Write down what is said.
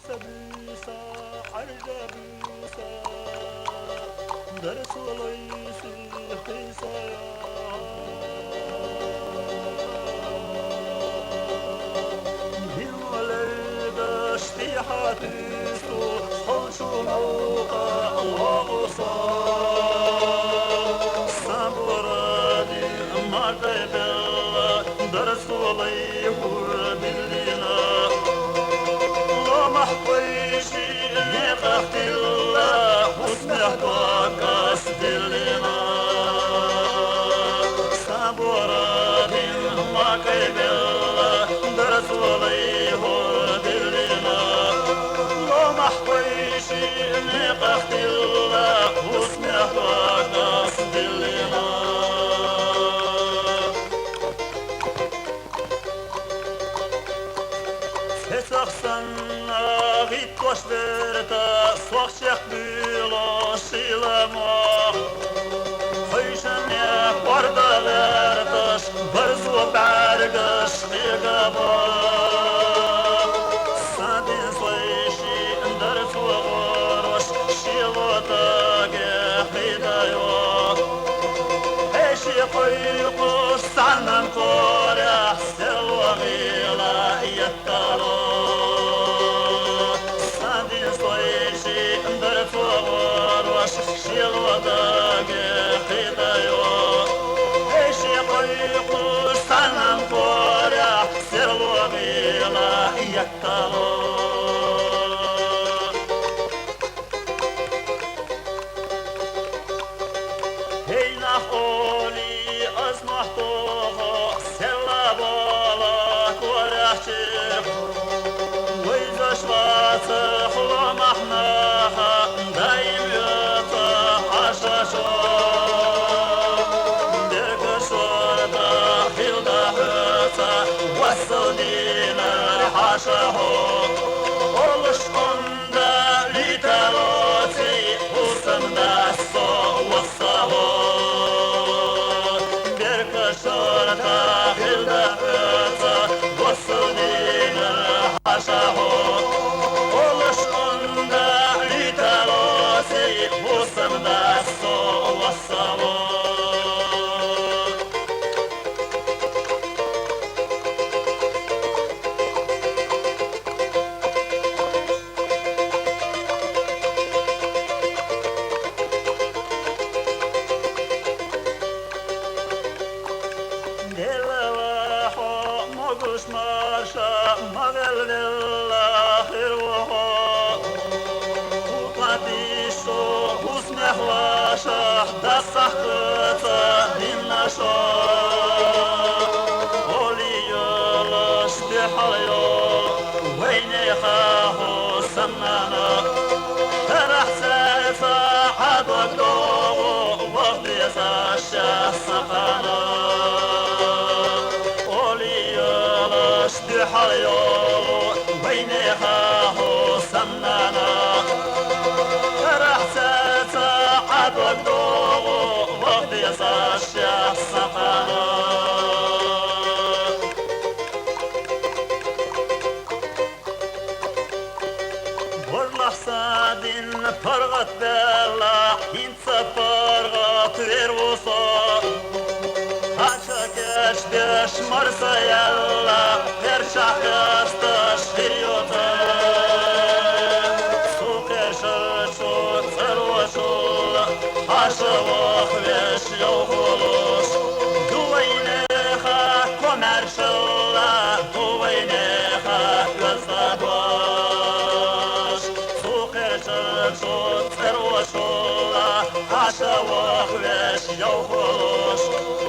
بوسة عرجة بوسة درس وليس قيسة بالولد اشتيحة تسو خلش موقع الله صار صبرادي ما قبل درس وليه بالليل محطيشي نقفت الله وسمعتك أسدلنا صبراني ما قبل درس وليه دلنا لو محطيشي نقفت الله وسمعتك أسدلنا Saksanna gittoş verta soğuk bülo silama Hoyşan ya barda vertaş barzo bergaş gaba Sadin soyşi dar soğuroş şilota ge hidayo Eşi koyuş sanam kora selva gila yattalo Şilvadagi qidayo Eşi qoyquş sanam qora servogila yaktalo Heynah oli azmahtoho Sellabola korachir Uyzashvatı xulomahnaha Daim Oluşkunda litaloti Usımda soğusavu Bir kışırda hilda öte Vasudina haşahu Oluşkunda litaloti Usımda soğusavu Marsha magalilla hirwaha Uqatisho usnehlasha dasahkata dinlasha Oliyalash bihalyo Weyneha husamnana Terahsefa adagdo Waqdiyasa shahsaqana حيو بينها وسمنانا رحسة عدوك دوغو وقت يساش سقانا واللحظة فرغت بلا انت فرغت ويروصا Açıkış düş marsa yalla her şahıstış hiriyotu Su kerşi şu tırvuşul aşıvık veş yoğuluş Duvayneha komerşilla duvayneha gözde duş Su kerşi şu tırvuşul aşıvık veş yoğuluş